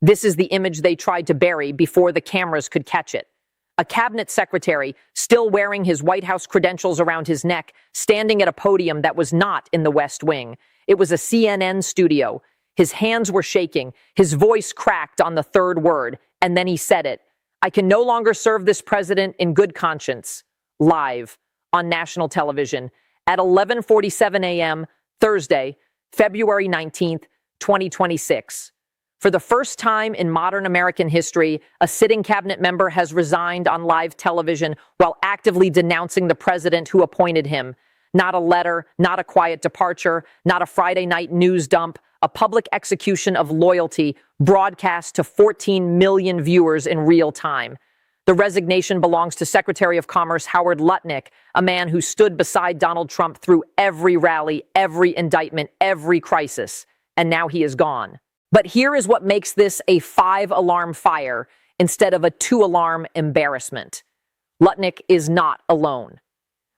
This is the image they tried to bury before the cameras could catch it. A cabinet secretary, still wearing his White House credentials around his neck, standing at a podium that was not in the West Wing. It was a CNN studio. His hands were shaking. His voice cracked on the third word, and then he said it. "I can no longer serve this president in good conscience." Live on national television at 11:47 a.m. Thursday, February 19th, 2026. For the first time in modern American history, a sitting cabinet member has resigned on live television while actively denouncing the president who appointed him. Not a letter, not a quiet departure, not a Friday night news dump, a public execution of loyalty broadcast to 14 million viewers in real time. The resignation belongs to Secretary of Commerce Howard Lutnick, a man who stood beside Donald Trump through every rally, every indictment, every crisis. And now he is gone. But here is what makes this a 5-alarm fire instead of a 2-alarm embarrassment. Lutnick is not alone.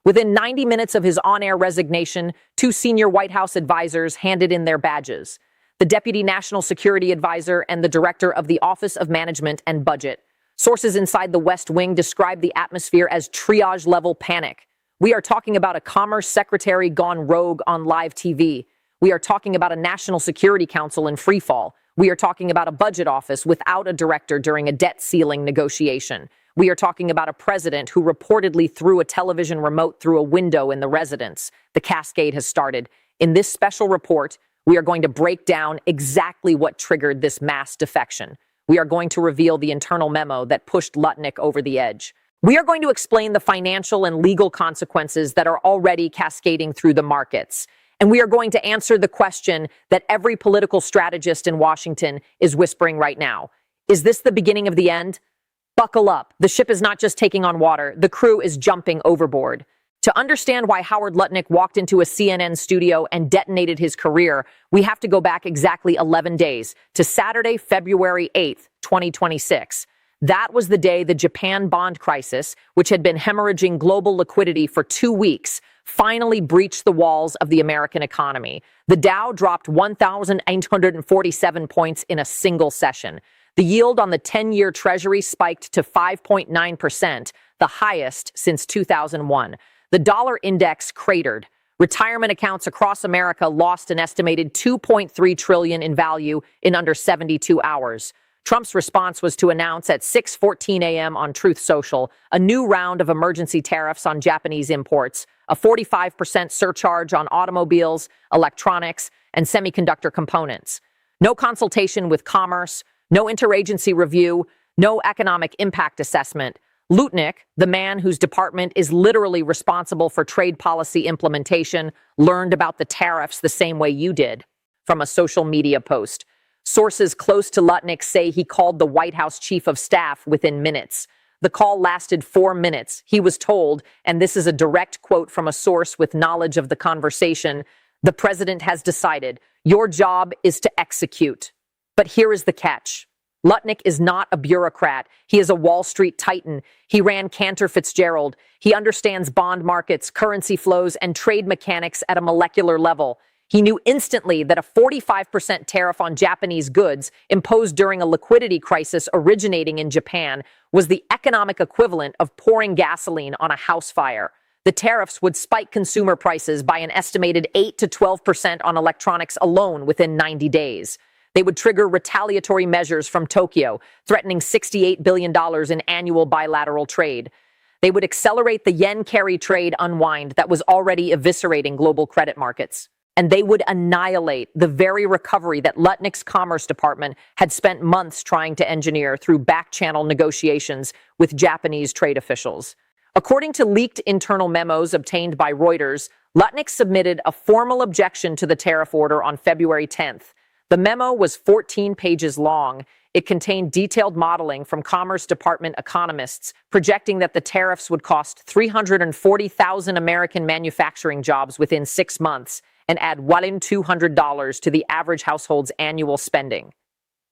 Within 90 minutes of his on-air resignation, 2 senior White House advisors handed in their badges. The Deputy National Security Advisor and the Director of the Office of Management and Budget. Sources inside the West Wing describe the atmosphere as triage-level panic. We are talking about a Commerce Secretary gone rogue on live TV. We are talking about a National Security Council in freefall. We are talking about a budget office without a director during a debt ceiling negotiation. We are talking about a president who reportedly threw a television remote through a window in the residence. The cascade has started. In this special report, we are going to break down exactly what triggered this mass defection. We are going to reveal the internal memo that pushed Lutnick over the edge. We are going to explain the financial and legal consequences that are already cascading through the markets. And we are going to answer the question that every political strategist in Washington is whispering right now. Is this the beginning of the end? Buckle up. The ship is not just taking on water. The crew is jumping overboard. To understand why Howard Lutnick walked into a CNN studio and detonated his career, we have to go back exactly 11 days to Saturday, February 8th, 2026. That was the day the Japan bond crisis, which had been hemorrhaging global liquidity for 2 weeks, finally breached the walls of the American economy. The Dow dropped 1,847 points in a single session. The yield on the 10-year Treasury spiked to 5.9%, the highest since 2001. The dollar index cratered. Retirement accounts across America lost an estimated $2.3 trillion in value in under 72 hours. Trump's response was to announce at 6:14 a.m. on Truth Social a new round of emergency tariffs on Japanese imports, a 45% surcharge on automobiles, electronics, and semiconductor components. No consultation with Commerce, no interagency review, no economic impact assessment. Lutnick, the man whose department is literally responsible for trade policy implementation, learned about the tariffs the same way you did, from a social media post. Sources close to Lutnick say he called the White House chief of staff within minutes. The call lasted 4 minutes. He was told, and this is a direct quote from a source with knowledge of the conversation, "The president has decided. Your job is to execute." But here is the catch. Lutnick is not a bureaucrat. He is a Wall Street titan. He ran Cantor Fitzgerald. He understands bond markets, currency flows, and trade mechanics at a molecular level. He knew instantly that a 45% tariff on Japanese goods imposed during a liquidity crisis originating in Japan was the economic equivalent of pouring gasoline on a house fire. The tariffs would spike consumer prices by an estimated 8 to 12% on electronics alone within 90 days. They would trigger retaliatory measures from Tokyo, threatening $68 billion in annual bilateral trade. They would accelerate the yen carry trade unwind that was already eviscerating global credit markets. And they would annihilate the very recovery that Lutnick's Commerce Department had spent months trying to engineer through back-channel negotiations with Japanese trade officials. According to leaked internal memos obtained by Reuters, Lutnick submitted a formal objection to the tariff order on February 10th. The memo was 14 pages long. It contained detailed modeling from Commerce Department economists projecting that the tariffs would cost 340,000 American manufacturing jobs within 6 months and add $1,200 to the average household's annual spending.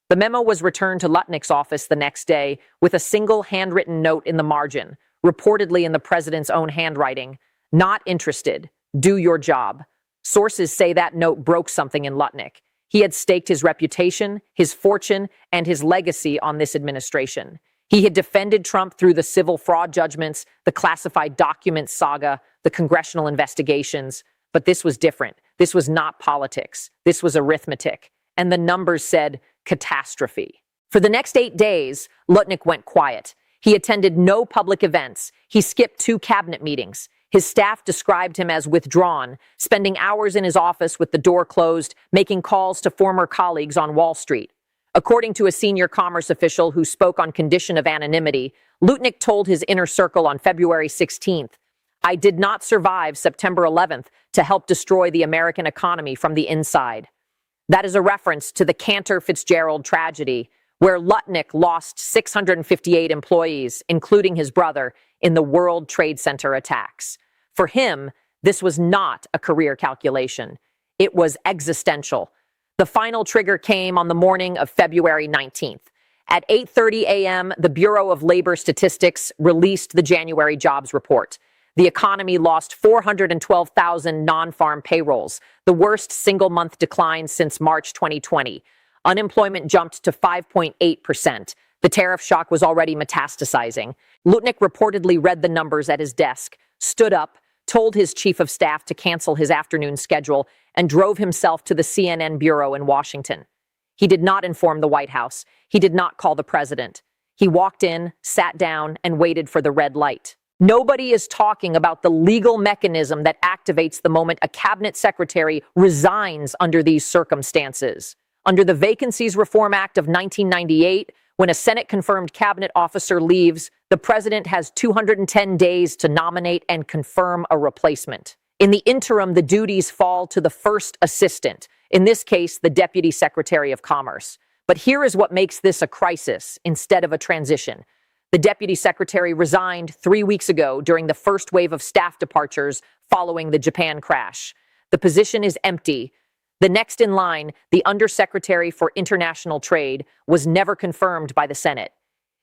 The memo was returned to Lutnick's office the next day with a single handwritten note in the margin, reportedly in the president's own handwriting. "Not interested. Do your job." Sources say that note broke something in Lutnick. He had staked his reputation, his fortune, and his legacy on this administration. He had defended Trump through the civil fraud judgments, the classified documents saga, the congressional investigations. But this was different. This was not politics. This was arithmetic. And the numbers said catastrophe. For the next 8 days, Lutnick went quiet. He attended no public events. He skipped 2 cabinet meetings. His staff described him as withdrawn, spending hours in his office with the door closed, making calls to former colleagues on Wall Street. According to a senior commerce official who spoke on condition of anonymity, Lutnick told his inner circle on February 16th, "I did not survive September 11th to help destroy the American economy from the inside." That is a reference to the Cantor Fitzgerald tragedy, where Lutnick lost 658 employees, including his brother, in the World Trade Center attacks. For him, this was not a career calculation. It was existential. The final trigger came on the morning of February 19th. At 8:30 a.m., the Bureau of Labor Statistics released the January jobs report. The economy lost 412,000 non-farm payrolls, the worst single-month decline since March 2020. Unemployment jumped to 5.8%. The tariff shock was already metastasizing. Lutnick reportedly read the numbers at his desk, stood up, told his chief of staff to cancel his afternoon schedule, and drove himself to the CNN bureau in Washington. He did not inform the White House. He did not call the president. He walked in, sat down, and waited for the red light. Nobody is talking about the legal mechanism that activates the moment a cabinet secretary resigns under these circumstances. Under the Vacancies Reform Act of 1998, when a Senate-confirmed cabinet officer leaves, the president has 210 days to nominate and confirm a replacement. In the interim, the duties fall to the first assistant, in this case, the Deputy Secretary of Commerce. But here is what makes this a crisis instead of a transition. The Deputy Secretary resigned 3 weeks ago during the first wave of staff departures following the Japan crash. The position is empty. The next in line, the Undersecretary for International Trade, was never confirmed by the Senate.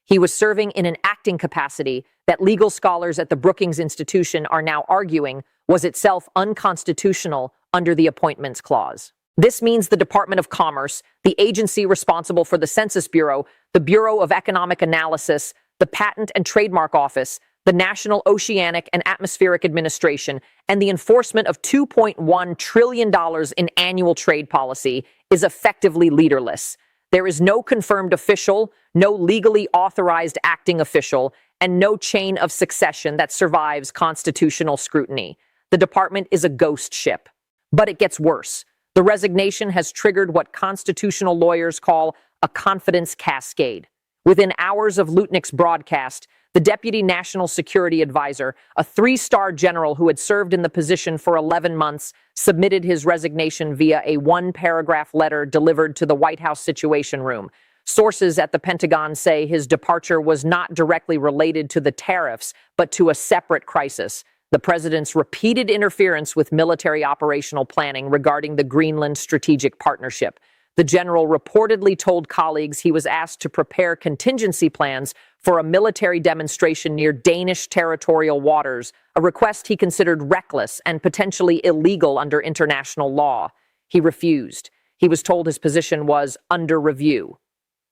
He was serving in an acting capacity that legal scholars at the Brookings Institution are now arguing was itself unconstitutional under the Appointments Clause. This means the Department of Commerce, the agency responsible for the Census Bureau, the Bureau of Economic Analysis, the Patent and Trademark Office, the National Oceanic and Atmospheric Administration, and the enforcement of $2.1 trillion in annual trade policy is effectively leaderless. There is no confirmed official, no legally authorized acting official, and no chain of succession that survives constitutional scrutiny. The department is a ghost ship. But it gets worse. The resignation has triggered what constitutional lawyers call a confidence cascade. Within hours of Lutnick's broadcast, the Deputy National Security Advisor, a 3-star general who had served in the position for 11 months, submitted his resignation via a 1-paragraph letter delivered to the White House Situation Room. Sources at the Pentagon say his departure was not directly related to the tariffs, but to a separate crisis: the president's repeated interference with military operational planning regarding the Greenland Strategic Partnership. The general reportedly told colleagues he was asked to prepare contingency plans for a military demonstration near Danish territorial waters, a request he considered reckless and potentially illegal under international law. He refused. He was told his position was under review.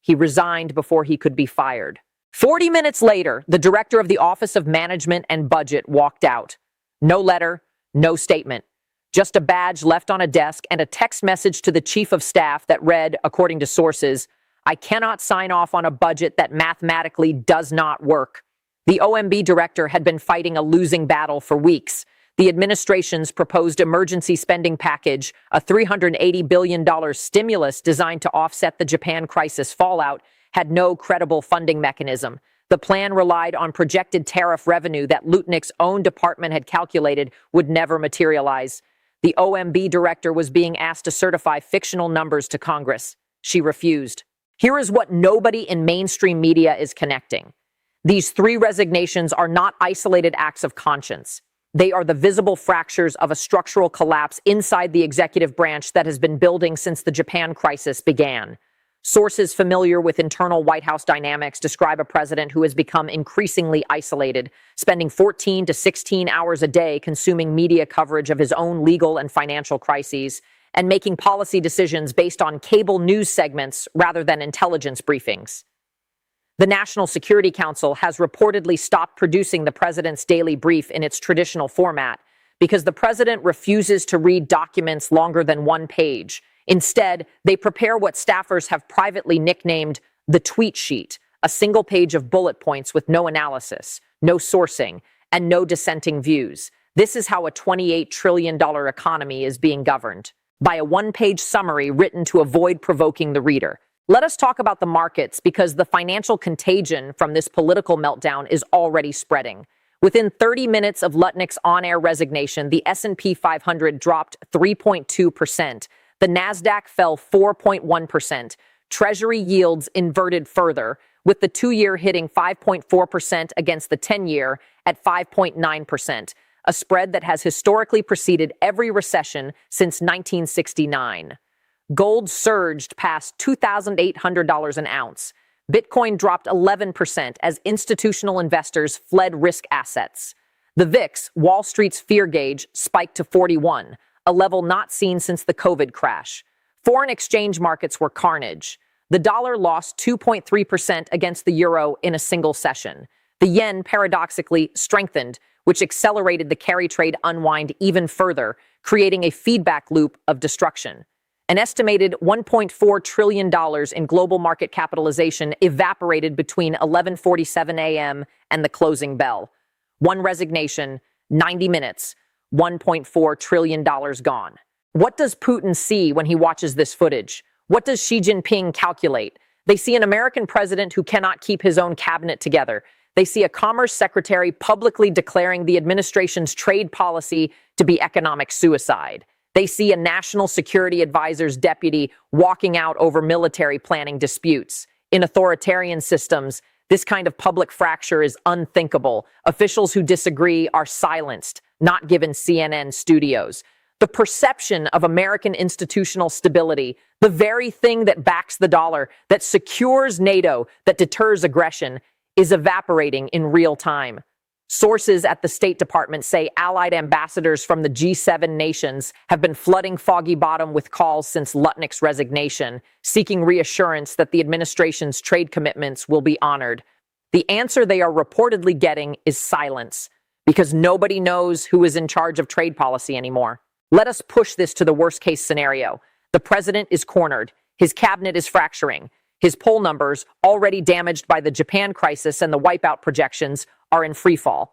He resigned before he could be fired. 40 minutes later, the director of the Office of Management and Budget walked out. No letter, no statement. Just a badge left on a desk and a text message to the chief of staff that read, according to sources, "I cannot sign off on a budget that mathematically does not work." The OMB director had been fighting a losing battle for weeks. The administration's proposed emergency spending package, a $380 billion stimulus designed to offset the Japan crisis fallout, had no credible funding mechanism. The plan relied on projected tariff revenue that Lutnick's own department had calculated would never materialize. The OMB director was being asked to certify fictional numbers to Congress. She refused. Here is what nobody in mainstream media is connecting. These 3 resignations are not isolated acts of conscience. They are the visible fractures of a structural collapse inside the executive branch that has been building since the Japan crisis began. Sources familiar with internal White House dynamics describe a president who has become increasingly isolated, spending 14 to 16 hours a day consuming media coverage of his own legal and financial crises, and making policy decisions based on cable news segments rather than intelligence briefings. The National Security Council has reportedly stopped producing the president's daily brief in its traditional format because the president refuses to read documents longer than one page. Instead, they prepare what staffers have privately nicknamed the tweet sheet, a single page of bullet points with no analysis, no sourcing, and no dissenting views. This is how a $28 trillion economy is being governed, by a one-page summary written to avoid provoking the reader. Let us talk about the markets because the financial contagion from this political meltdown is already spreading. Within 30 minutes of Lutnick's on-air resignation, the S&P 500 dropped 3.2%. The Nasdaq fell 4.1%. Treasury yields inverted further, with the 2-year hitting 5.4% against the 10-year at 5.9%, a spread that has historically preceded every recession since 1969. Gold surged past $2,800 an ounce. Bitcoin dropped 11% as institutional investors fled risk assets. The VIX, Wall Street's fear gauge, spiked to 41, a level not seen since the COVID crash. Foreign exchange markets were carnage. The dollar lost 2.3% against the euro in a single session. The yen paradoxically strengthened, which accelerated the carry trade unwind even further, creating a feedback loop of destruction. An estimated $1.4 trillion in global market capitalization evaporated between 11:47 a.m. and the closing bell. One resignation, 90 minutes, $1.4 trillion gone. What does Putin see when he watches this footage? What does Xi Jinping calculate? They see an American president who cannot keep his own cabinet together. They see a commerce secretary publicly declaring the administration's trade policy to be economic suicide. They see a national security advisor's deputy walking out over military planning disputes. In authoritarian systems, this kind of public fracture is unthinkable. Officials who disagree are silenced, not given CNN studios. The perception of American institutional stability, the very thing that backs the dollar, that secures NATO, that deters aggression, is evaporating in real time. Sources at the State Department say allied ambassadors from the G7 nations have been flooding Foggy Bottom with calls since Lutnick's resignation, seeking reassurance that the administration's trade commitments will be honored. The answer they are reportedly getting is silence, because nobody knows who is in charge of trade policy anymore. Let us push this to the worst-case scenario. The president is cornered. His cabinet is fracturing. His poll numbers, already damaged by the Japan crisis and the wipeout projections, are in freefall.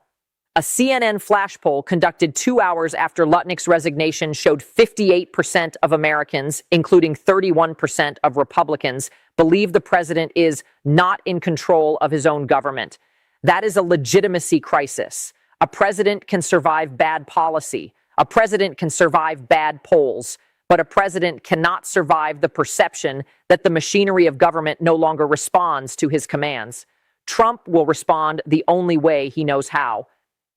A CNN flash poll conducted 2 hours after Lutnick's resignation showed 58% of Americans, including 31% of Republicans, believe the president is not in control of his own government. That is a legitimacy crisis. A president can survive bad policy. A president can survive bad polls. But a president cannot survive the perception that the machinery of government no longer responds to his commands. Trump will respond the only way he knows how: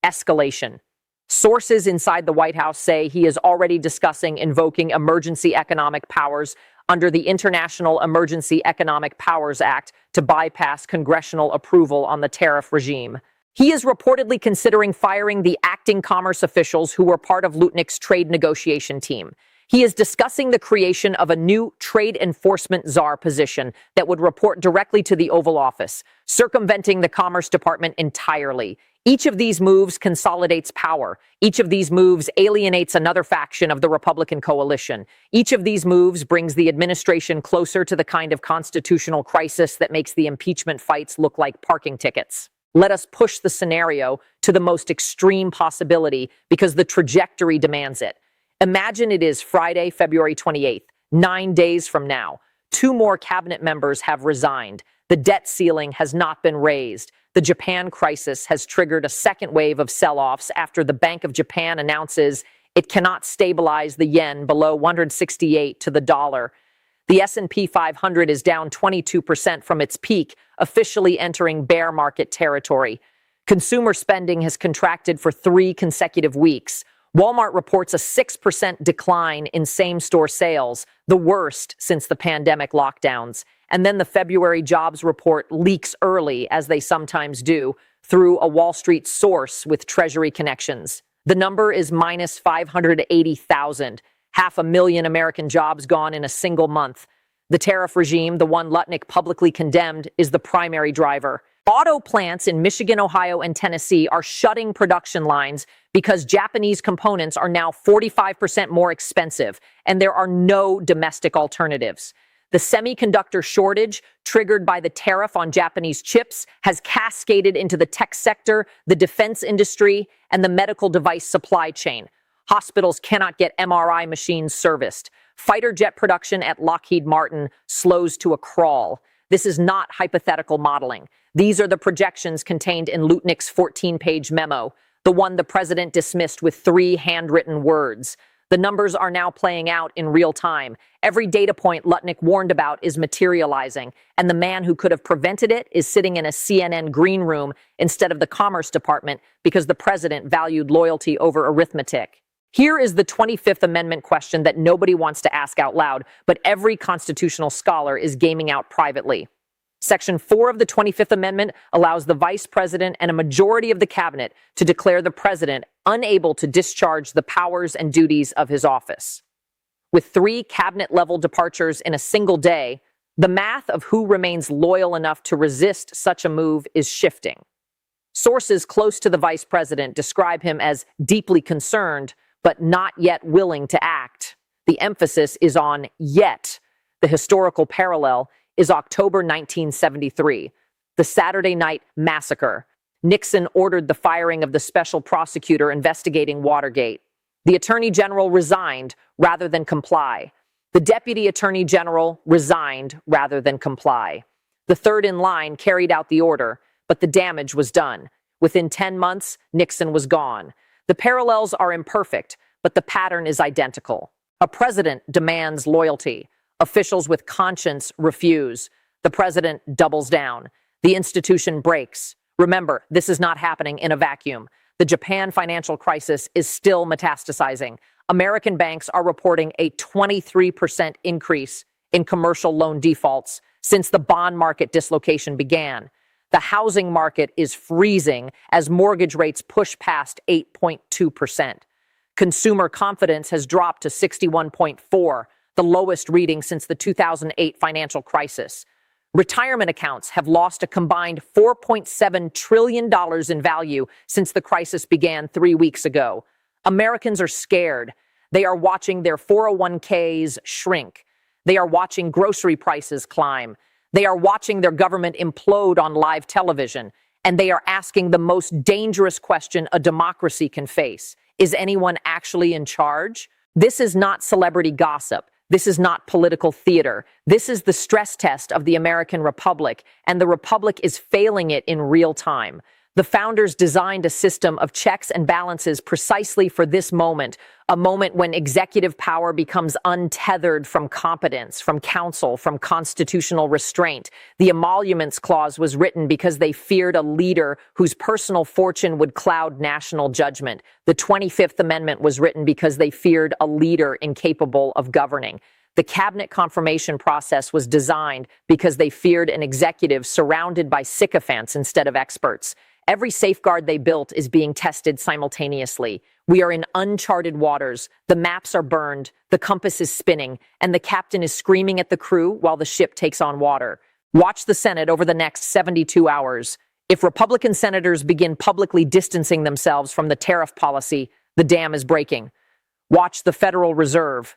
escalation. Sources inside the White House say he is already discussing invoking emergency economic powers under the International Emergency Economic Powers Act to bypass congressional approval on the tariff regime. He is reportedly considering firing the acting commerce officials who were part of Lutnick's trade negotiation team. He is discussing the creation of a new trade enforcement czar position that would report directly to the Oval Office, circumventing the Commerce Department entirely. Each of these moves consolidates power. Each of these moves alienates another faction of the Republican coalition. Each of these moves brings the administration closer to the kind of constitutional crisis that makes the impeachment fights look like parking tickets. Let us push the scenario to the most extreme possibility because the trajectory demands it. Imagine it is Friday, February 28th, 9 days from now. 2 more cabinet members have resigned. The debt ceiling has not been raised. The Japan crisis has triggered a second wave of sell-offs after the Bank of Japan announces it cannot stabilize the yen below 168 to the dollar. The S&P 500 is down 22% from its peak, officially entering bear market territory. Consumer spending has contracted for 3 consecutive weeks. Walmart reports a 6% decline in same-store sales, the worst since the pandemic lockdowns. And then the February jobs report leaks early, as they sometimes do, through a Wall Street source with Treasury connections. The number is minus 580,000. 500,000 American jobs gone in a single month. The tariff regime, the one Lutnick publicly condemned, is the primary driver. Auto plants in Michigan, Ohio, and Tennessee are shutting production lines because Japanese components are now 45% more expensive, and there are no domestic alternatives. The semiconductor shortage, triggered by the tariff on Japanese chips, has cascaded into the tech sector, the defense industry, and the medical device supply chain. Hospitals cannot get MRI machines serviced. Fighter jet production at Lockheed Martin slows to a crawl. This is not hypothetical modeling. These are the projections contained in Lutnick's 14-page memo, the one the president dismissed with 3 handwritten words. The numbers are now playing out in real time. Every data point Lutnick warned about is materializing, and the man who could have prevented it is sitting in a CNN green room instead of the Commerce Department because the president valued loyalty over arithmetic. Here is the 25th Amendment question that nobody wants to ask out loud, but every constitutional scholar is gaming out privately. Section 4 of the 25th Amendment allows the vice president and a majority of the cabinet to declare the president unable to discharge the powers and duties of his office. With 3 cabinet-level departures in a single day, the math of who remains loyal enough to resist such a move is shifting. Sources close to the vice president describe him as deeply concerned, but not yet willing to act. The emphasis is on yet. The historical parallel is October 1973, the Saturday Night Massacre. Nixon ordered the firing of the special prosecutor investigating Watergate. The Attorney General resigned rather than comply. The Deputy Attorney General resigned rather than comply. The third in line carried out the order, but the damage was done. Within 10 months, Nixon was gone. The parallels are imperfect, but the pattern is identical. A president demands loyalty. Officials with conscience refuse. The president doubles down. The institution breaks. Remember, this is not happening in a vacuum. The Japan financial crisis is still metastasizing. American banks are reporting a 23% increase in commercial loan defaults since the bond market dislocation began. The housing market is freezing as mortgage rates push past 8.2%. Consumer confidence has dropped to 61.4, the lowest reading since the 2008 financial crisis. Retirement accounts have lost a combined $4.7 trillion in value since the crisis began 3 weeks ago. Americans are scared. They are watching their 401ks shrink. They are watching grocery prices climb. They are watching their government implode on live television, and they are asking the most dangerous question a democracy can face. Is anyone actually in charge? This is not celebrity gossip. This is not political theater. This is the stress test of the American Republic, and the Republic is failing it in real time. The founders designed a system of checks and balances precisely for this moment, a moment when executive power becomes untethered from competence, from counsel, from constitutional restraint. The emoluments clause was written because they feared a leader whose personal fortune would cloud national judgment. The 25th Amendment was written because they feared a leader incapable of governing. The cabinet confirmation process was designed because they feared an executive surrounded by sycophants instead of experts. Every safeguard they built is being tested simultaneously. We are in uncharted waters. The maps are burned, the compass is spinning, and the captain is screaming at the crew while the ship takes on water. Watch the Senate over the next 72 hours. If Republican senators begin publicly distancing themselves from the tariff policy, the dam is breaking. Watch the Federal Reserve.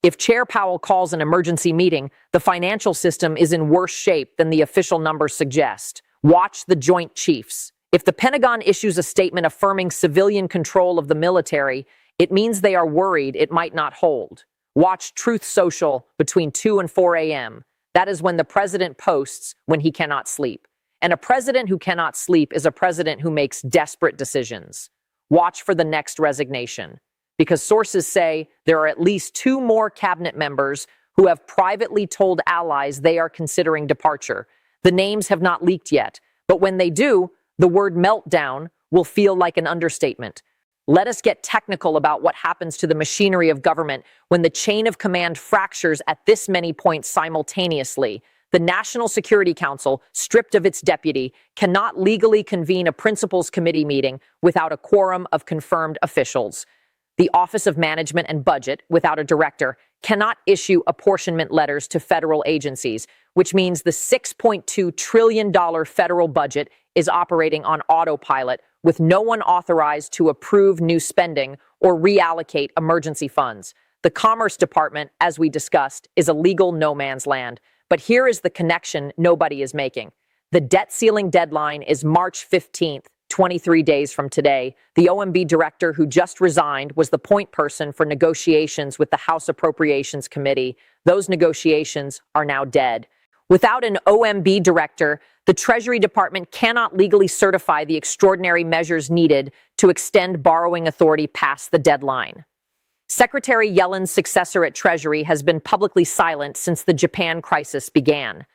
If Chair Powell calls an emergency meeting, the financial system is in worse shape than the official numbers suggest. Watch the Joint Chiefs. If the Pentagon issues a statement affirming civilian control of the military, it means they are worried it might not hold. Watch Truth Social between 2 and 4 a.m. That is when the president posts when he cannot sleep. And a president who cannot sleep is a president who makes desperate decisions. Watch for the next resignation, because sources say there are at least 2 more cabinet members who have privately told allies they are considering departure. The names have not leaked yet, but when they do, the word meltdown will feel like an understatement. Let us get technical about what happens to the machinery of government when the chain of command fractures at this many points simultaneously. The National Security Council, stripped of its deputy, cannot legally convene a principals committee meeting without a quorum of confirmed officials. The Office of Management and Budget, without a director, cannot issue apportionment letters to federal agencies, which means the $6.2 trillion federal budget is operating on autopilot with no one authorized to approve new spending or reallocate emergency funds. The Commerce Department, as we discussed, is a legal no man's land. But here is the connection nobody is making. The debt ceiling deadline is March 15th, 23 days from today. The OMB director who just resigned was the point person for negotiations with the House Appropriations Committee. Those negotiations are now dead. Without an OMB director, the Treasury Department cannot legally certify the extraordinary measures needed to extend borrowing authority past the deadline. Secretary Yellen's successor at Treasury has been publicly silent since the Japan crisis began.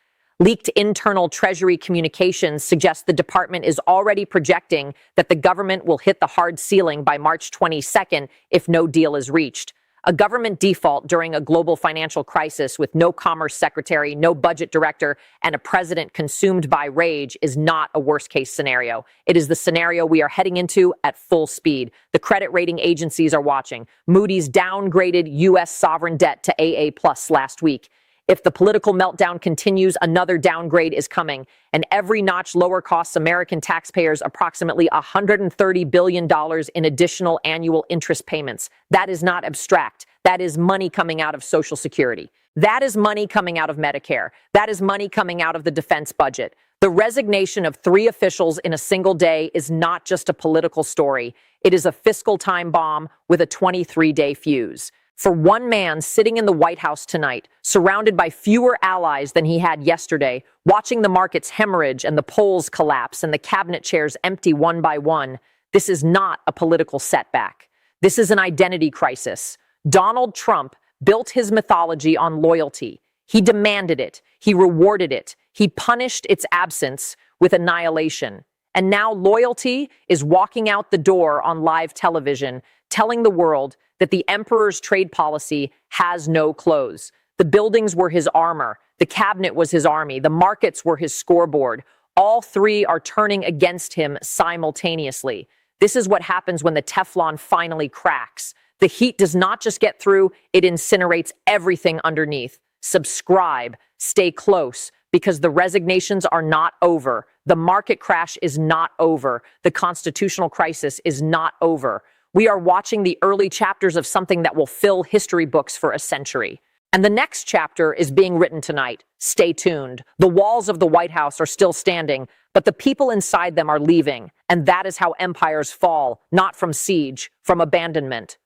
Leaked internal Treasury communications suggest the department is already projecting that the government will hit the hard ceiling by March 22nd if no deal is reached. A government default during a global financial crisis with no commerce secretary, no budget director, and a president consumed by rage is not a worst-case scenario. It is the scenario we are heading into at full speed. The credit rating agencies are watching. Moody's downgraded U.S. sovereign debt to AA+ last week. If the political meltdown continues, another downgrade is coming, and every notch lower costs American taxpayers approximately $130 billion in additional annual interest payments. That is not abstract. That is money coming out of Social Security. That is money coming out of Medicare. That is money coming out of the defense budget. The resignation of 3 officials in a single day is not just a political story. It is a fiscal time bomb with a 23-day fuse. For one man sitting in the White House tonight, surrounded by fewer allies than he had yesterday, watching the markets hemorrhage and the polls collapse and the cabinet chairs empty one by one, this is not a political setback. This is an identity crisis. Donald Trump built his mythology on loyalty. He demanded it. He rewarded it. He punished its absence with annihilation. And now loyalty is walking out the door on live television, telling the world that the emperor's trade policy has no clothes. The buildings were his armor. The cabinet was his army. The markets were his scoreboard. All 3 are turning against him simultaneously. This is what happens when the Teflon finally cracks. The heat does not just get through, it incinerates everything underneath. Subscribe, stay close, because the resignations are not over. The market crash is not over. The constitutional crisis is not over. We are watching the early chapters of something that will fill history books for a century. And the next chapter is being written tonight. Stay tuned. The walls of the White House are still standing, but the people inside them are leaving. And that is how empires fall, not from siege, from abandonment.